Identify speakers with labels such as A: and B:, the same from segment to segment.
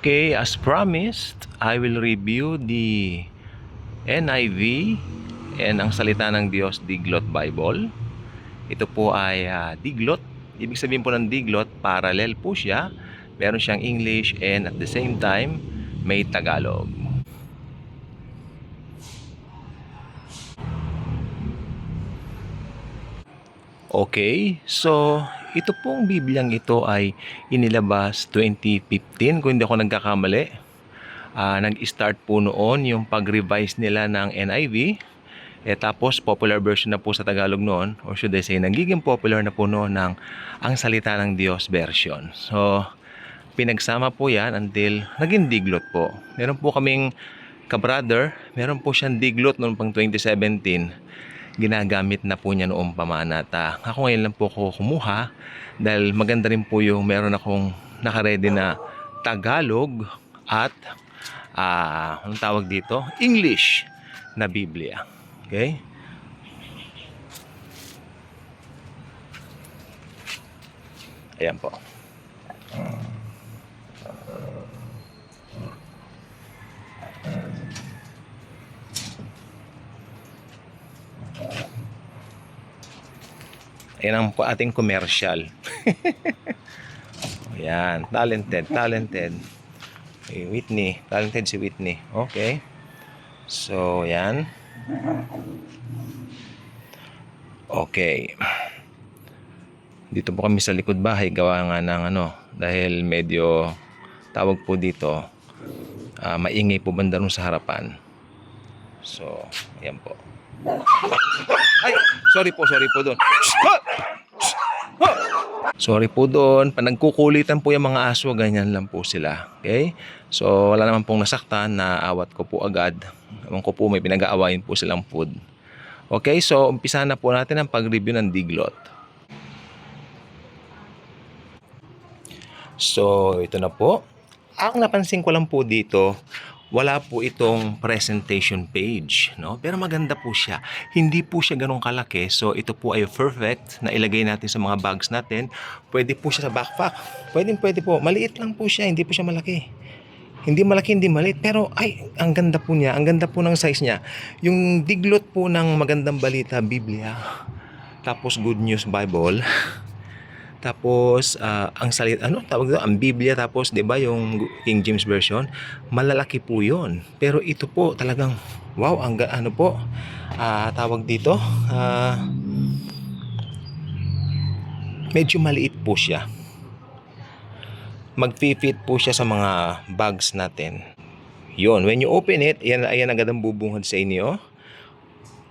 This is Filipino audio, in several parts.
A: Okay, as promised, I will review the NIV and ang salita ng Diyos Diglot Bible. Ito po ay diglot. Ibig sabihin po ng diglot, parallel po siya. Meron siyang English and at the same time, may Tagalog. Okay, so ito pong Bibliang ito ay inilabas 2015 kung hindi ako nagkakamali. Nag-start po noon yung pag-revise nila ng NIV. Tapos popular version na po sa Tagalog noon, or should I say, nagiging popular na po noon ng Ang Salita ng Diyos version. So, pinagsama po yan until naging diglot po. Meron po kaming kabrother, meron po siyang diglot noong pang 2017. Ginagamit na po niya noong pamanata. Ako ngayon lang po ako kumuha dahil maganda rin po yung meron akong nakaredy na Tagalog at anong tawag dito? English na Biblia. Okay? Ayan po. Ayan ang ating commercial. Ayan. Talented. Whitney. Talented si Whitney. Okay. So, ayan. Okay. Dito po kami sa likod bahay. Gawa nga ng dahil medyo tawag po dito. Maingay po banda rin sa harapan. So, ayan po. Ay, sorry po doon. Sorry po doon. Panagkukulitan po yung mga aso, ganyan lang po sila. Okay? So, wala naman pong nasaktan, naawat ko po agad. Ewan ko po, may pinag-aawayin po silang food. Okay, so umpisa na po natin ang pag-review ng diglot. So, ito na po. Ang napansin ko lang po dito, wala po itong presentation page, no? Pero maganda po siya. Hindi po siya ganun kalaki. So, ito po ay perfect na ilagay natin sa mga bags natin. Pwede po siya sa backpack. Pwede po. Maliit lang po siya. Hindi po siya malaki. Hindi malaki, hindi maliit. Pero, ay, ang ganda po niya. Ang ganda po ng size niya. Yung diglot po ng Magandang Balita, Biblia. Tapos, Good News Bible. Tapos, ang salita, tawag doon? Ang Biblia, tapos, di ba, yung King James Version, malalaki po yun. Pero ito po, talagang, wow, ang tawag dito, medyo maliit po siya. Mag-fit po siya sa mga bags natin. Yun, when you open it, ayan agad ang bubungad sa inyo.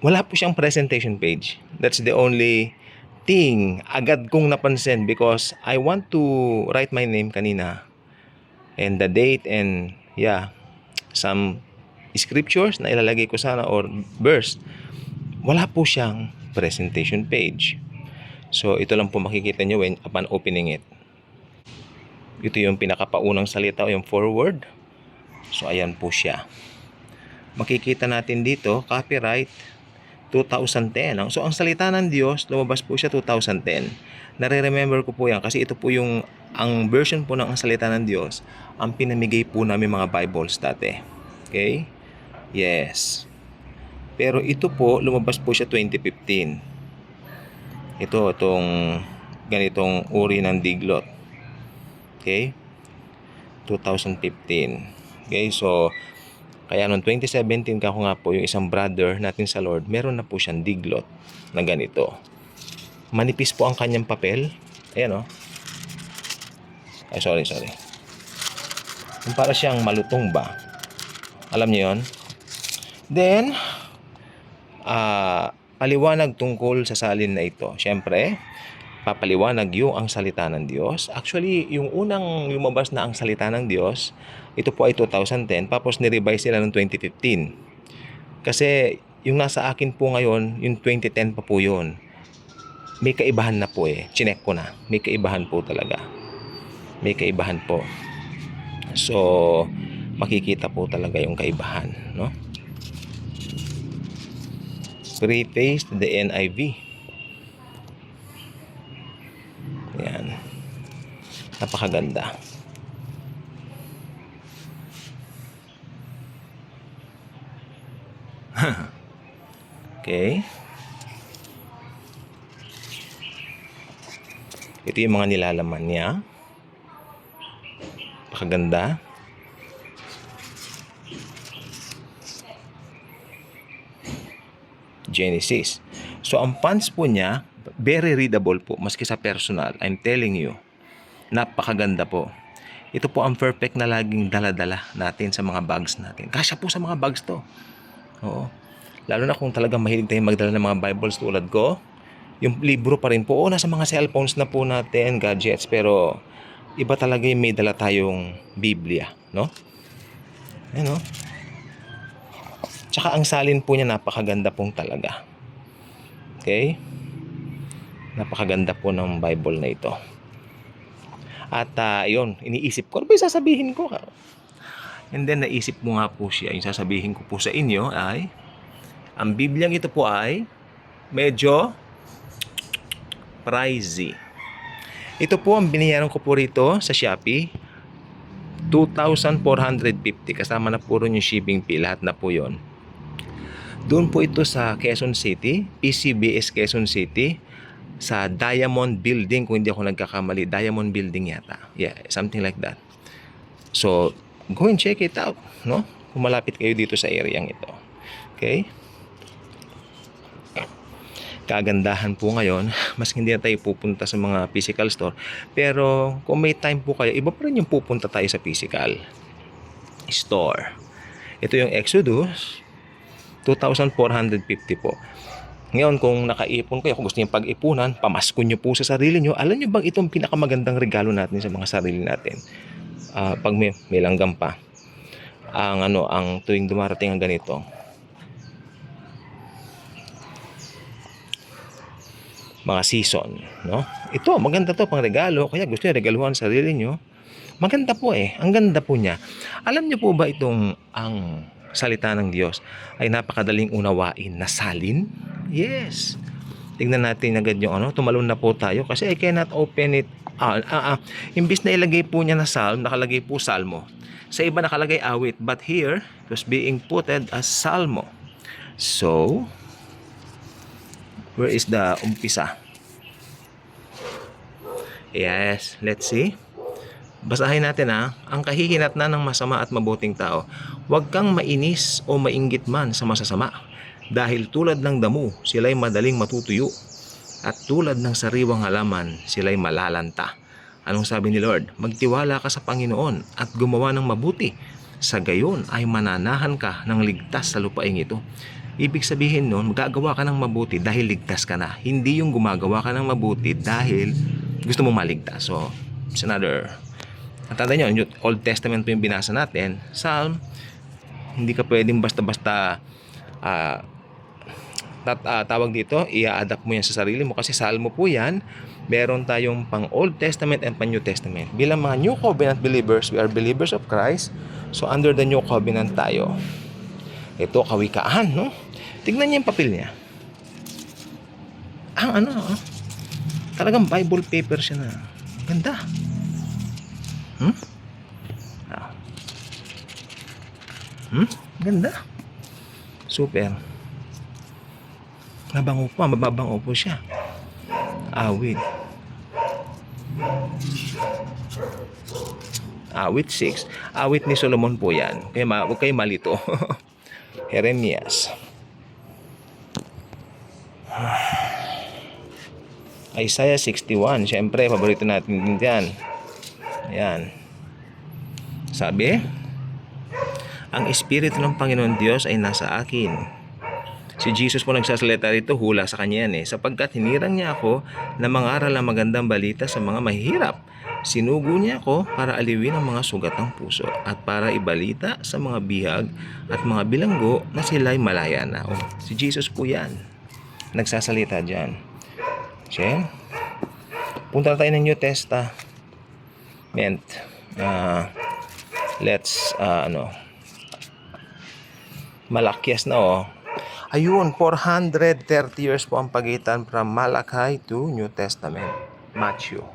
A: Wala po siyang presentation page. That's the only thing agad kong napansin because I want to write my name kanina and the date and some scriptures na ilalagay ko sana or verse. Wala po siyang presentation page. So ito lang po makikita nyo upon opening it. Ito yung pinakapaunang salita o yung forward. So ayan po siya. Makikita natin dito copyright 2010. So, ang salita ng Diyos, lumabas po siya 2010. Nare-remember ko po yan kasi ito po ang version po ng ang salita ng Diyos, ang pinamigay po namin mga Bibles dati. Okay? Yes. Pero ito po, lumabas po siya 2015. Itong ganitong uri ng diglot. Okay? 2015. Okay, so kaya noong 2017 ako nga po yung isang brother natin sa Lord, meron na po siyang diglot na ganito. Manipis po ang kanyang papel. Ayan Ay, sorry. Yung para siyang malutong ba? Alam niyo yun? Then, paliwanag tungkol sa salin na ito. Siyempre, papaliwanag yung ang salita ng Diyos. Actually, yung unang lumabas na ang salita ng Diyos, ito po ay 2010, tapos ni-revise sila noong 2015. Kasi yung nasa akin po ngayon, yung 2010 pa po yun. May kaibahan na po Chinek ko na. May kaibahan po talaga. May kaibahan po. So, makikita po talaga yung kaibahan, no? Preface to the NIV. Yan. Napakaganda. Okay. Ito yung mga nilalaman niya. Pakaganda. Genesis. So, ang fonts po niya, very readable po, maski sa personal. I'm telling you, napakaganda po. Ito po ang perfect na laging dala-dala natin sa mga bags natin. Kasya po sa mga bags to. Oo. Lalo na kung talagang mahilig tayong magdala ng mga Bibles tulad ko. Yung libro pa rin po. Oo, nasa mga cellphones na po natin, gadgets. Pero iba talaga yung may dala tayong Biblia. No? Ayan, no? Tsaka ang salin po niya napakaganda pong talaga. Okay? Napakaganda po ng Bible na ito. At yun, iniisip ko, ano ba yung sasabihin ko? And then naisip mo nga po siya, yung sasabihin ko po sa inyo ay, ang Bibliang ito po ay medyo pricey. Ito po ang binayaran ko po rito sa Shopee, 2,450. Kasama na po rin yung shipping fee, lahat na po yon. Doon po ito sa Quezon City, PCBS Quezon City, sa Diamond Building, kung hindi ako nagkakamali, Diamond Building yata. Yeah, something like that. So, go and check it out, no? Kung malapit kayo dito sa area ito. Okay? Kagandahan po ngayon, mas hindi na tayo pupunta sa mga physical store. Pero kung may time po kayo, iba pa rin yung pupunta tayo sa physical store. Ito yung Exodus, 2,450 po. Ngayon, kung nakaipon kayo, kung gusto niyo pag-ipunan, pamaskon niyo po sa sarili niyo. Alam niyo bang itong pinakamagandang regalo natin sa mga sarili natin? Pag may langgam pa. Ang tuwing dumarating ang ganito, mga season, no? Ito, maganda to pang regalo. Kaya gusto niyo regaluhan sa sarili niyo. Maganda po eh. Ang ganda po niya. Alam niyo po ba itong ang salita ng Diyos ay napakadaling unawain na salin? Yes. Tingnan natin agad yung tumalon na po tayo kasi I cannot open it. Imbis na ilagay po niya na psalm, nakalagay po salmo. Sa iba nakalagay awit, but here it was being putted as salmo. So, where is the umpisa? Yes, let's see. Basahin natin ang kahihinatnan ng masama at mabuting tao. Huwag kang mainis o mainggit man sa masasama. Dahil tulad ng damo, sila'y madaling matutuyo. At tulad ng sariwang halaman, sila'y malalanta. Anong sabi ni Lord? Magtiwala ka sa Panginoon at gumawa ng mabuti. Sa gayon ay mananahan ka ng ligtas sa lupaing ito. Ibig sabihin nun, magagawa ka ng mabuti dahil ligtas ka na. Hindi yung gumagawa ka ng mabuti dahil gusto mong maligtas. So, it's another. At tanda nyo, yung Old Testament po yung binasa natin. Psalm, hindi ka pwedeng basta-basta tawag dito, i-adapt mo yan sa sarili mo kasi salmo po yan. Meron tayong pang Old Testament and pang New Testament. Bilang mga New Covenant believers, we are believers of Christ. So under the New Covenant tayo. Ito, kawikaan, no? Tignan niyo yung papel niya. Talagang Bible paper siya na. Ganda. Ganda. Super. Mababango po siya. Awit 6. Awit ni Solomon po yan. Kaya huwag kayo malito. Jeremias. Isaiah 61. Siyempre, paborito natin din yan. Ayan. Sabi, ang Espiritu ng Panginoon Diyos ay nasa akin. Si Jesus po nagsasalita rito, hula sa kanya yan sapagkat hinirang niya ako na mangaral ang magandang balita sa mga mahihirap. Sinugo niya ako para aliwin ang mga sugat ng puso at para ibalita sa mga bihag at mga bilanggo na sila'y malaya na. Si Jesus po yan. Nagsasalita dyan. Okay? Punta tayo ng New Testament. Malakyas na Ayun, 430 years po ang pagitan from Malachi to New Testament, Matthew.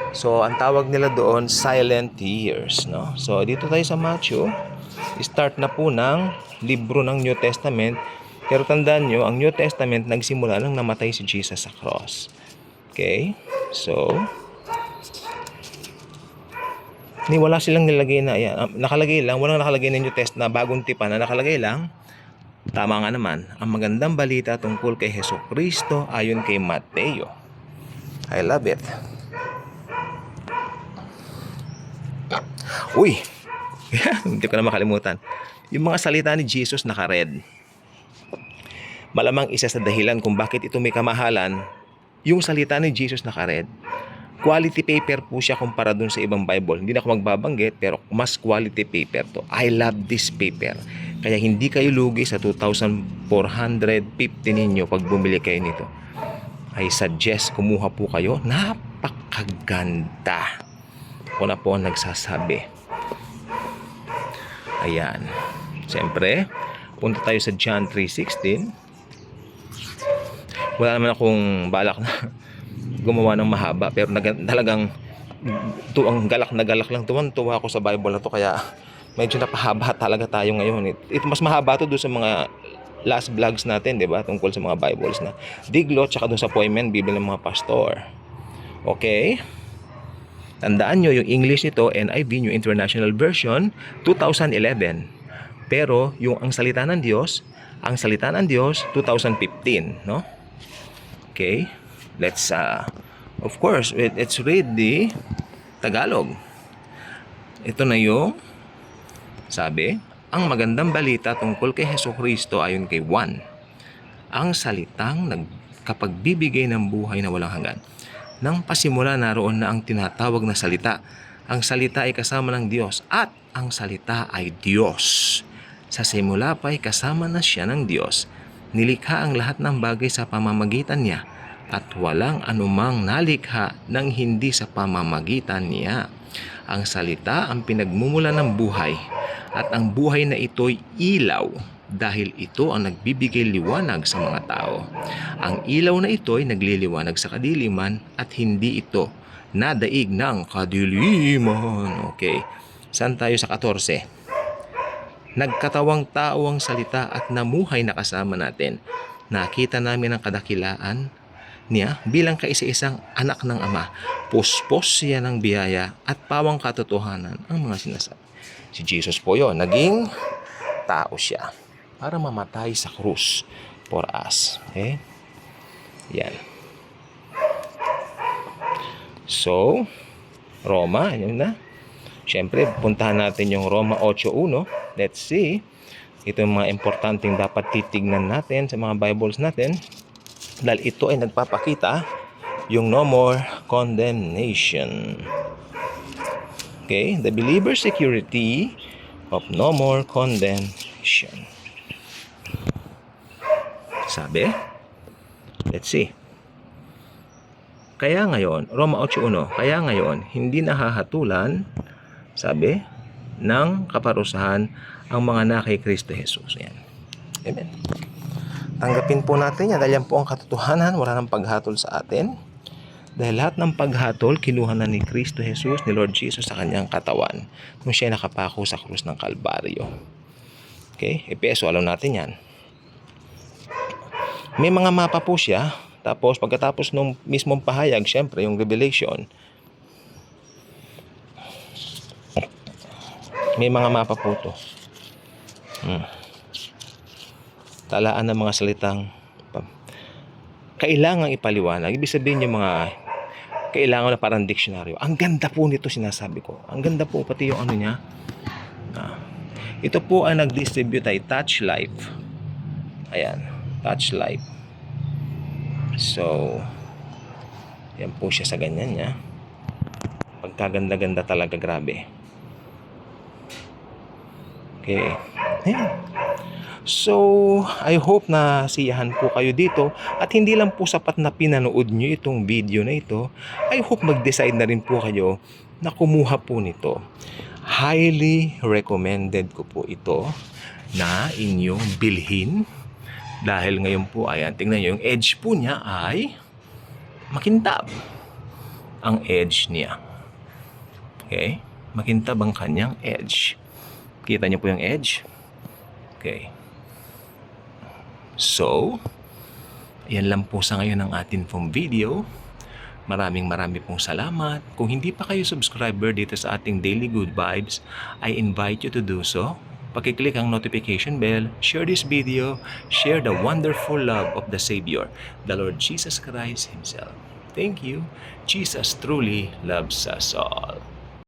A: So, ang tawag nila doon, silent years, no? So, dito tayo sa Matthew. start na po ng libro ng New Testament. Pero tandaan nyo, ang New Testament nagsimula nang namatay si Jesus sa cross. Okay? So, wala silang nilagay na, yan, nakalagay lang, walang nakalagay na New Testament na bagong tipan na nakalagay lang. Tama nga naman, ang magandang balita tungkol kay Hesukristo ayon kay Mateo. I love it. Uy! Hindi ko na makalimutan. Yung mga salita ni Jesus naka-red. Malamang isa sa dahilan kung bakit ito may kamahalan, yung salita ni Jesus naka-red. Quality paper po siya kumpara dun sa ibang Bible. Hindi na ako magbabanggit, pero mas quality paper to. I love this paper. Kaya hindi kayo lugi sa 2,450 ninyo pag bumili kayo nito. I suggest kumuha po kayo. Napakaganda. Ako na po ang nagsasabi. Ayan. Siyempre, punta tayo sa John 3:16. Wala naman akong balak na gumawa ng mahaba, pero talagang ang galak na galak lang. Tuwan-tuwa ako sa Bible na to, kaya medyo napahaba talaga tayo ngayon. Ito mas mahaba to doon sa mga last vlogs natin, di ba? Tungkol sa mga Bibles na Diglot, tsaka doon sa Poimen, Biblia ng mga pastor. Okay? Tandaan nyo, yung English nito, NIV, New International Version, 2011. Pero, yung ang salita ng Diyos, 2015, no? Okay? Let's, of course, let's read the Tagalog. Ito na yung, sabi, ang magandang balita tungkol kay Hesukristo ayon kay Juan. Ang salitang nagkapagbibigay ng buhay na walang hanggan. Nang pasimula naroon na ang tinatawag na salita. Ang salita ay kasama ng Diyos at ang salita ay Diyos. Sa simula pa ay kasama na siya ng Diyos. Nilikha ang lahat ng bagay sa pamamagitan niya at walang anumang nalikha nang hindi sa pamamagitan niya. Ang salita ang pinagmumula ng buhay at ang buhay na ito'y ilaw dahil ito ang nagbibigay liwanag sa mga tao. Ang ilaw na ito'y nagliliwanag sa kadiliman at hindi ito nadaig ng kadiliman. Okay, saan tayo sa 14? Nagkatawang tao ang salita at namuhay na kasama natin. Nakita namin ang kadakilaan niya bilang kaisa-isang anak ng Ama. Puspos siya ng biyaya at pawang katotohanan ang mga sinasabi. Si Jesus po yun, naging tao siya para mamatay sa krus for us. Okay? Yan. So, Roma, yun na. Siyempre, puntahan natin yung Roma 8:1. Let's see. Ito yung mga importanteng dapat titignan natin sa mga Bibles natin. Dahil ito ay nagpapakita yung no more condemnation. Okay? The believer's security of no more condemnation. Sabi, let's see. Kaya ngayon, Roma 8:1, kaya ngayon, hindi nahahatulan, sabi, ng kaparusahan ang mga na kay Kristo Jesus. Yan. Amen. Tanggapin po natin yan dahil yan po ang katotohanan, wala nang paghatol sa atin. Dahil lahat ng paghatol, kinuha na ni Kristo Jesus, ni Lord Jesus sa kanyang katawan nung siya nakapako sa krus ng Kalbaryo. Okay? Epeso, alam natin yan. May mga mapa po siya. Tapos pagkatapos nung mismong pahayag, syempre yung Revelation, may mga mapa po to. Talaan ng mga salitang kailangang ipaliwanag. Ibig sabihin yung mga kailangan na parang diksyonaryo. Ang ganda po nito, sinasabi ko. Ang ganda po pati yung ano niya. Ito po ang nag-distribute ay Touch Life. Ayan, Touch Life. So, yan po siya sa ganyan niya. Pagkaganda-ganda talaga, grabe. Okay. Ayan. So, I hope na siyahan po kayo dito. At hindi lang po sapat na pinanood nyo itong video na ito. I hope mag-decide na rin po kayo na kumuha po nito. Highly recommended ko po ito na inyong bilhin. Dahil ngayon po, ayan, tingnan nyo, yung edge po niya ay makintab. Ang edge niya. Okay? Makintab ang kanyang edge. Kita niyo po yung edge? Okay. So, yan lang po sa ngayon ang atin pong video. Maraming pong salamat. Kung hindi pa kayo subscriber dito sa ating Daily Good Vibes, I invite you to do so. Pakiclick ang notification bell, share this video, share the wonderful love of the Savior, the Lord Jesus Christ Himself. Thank you. Jesus truly loves us all.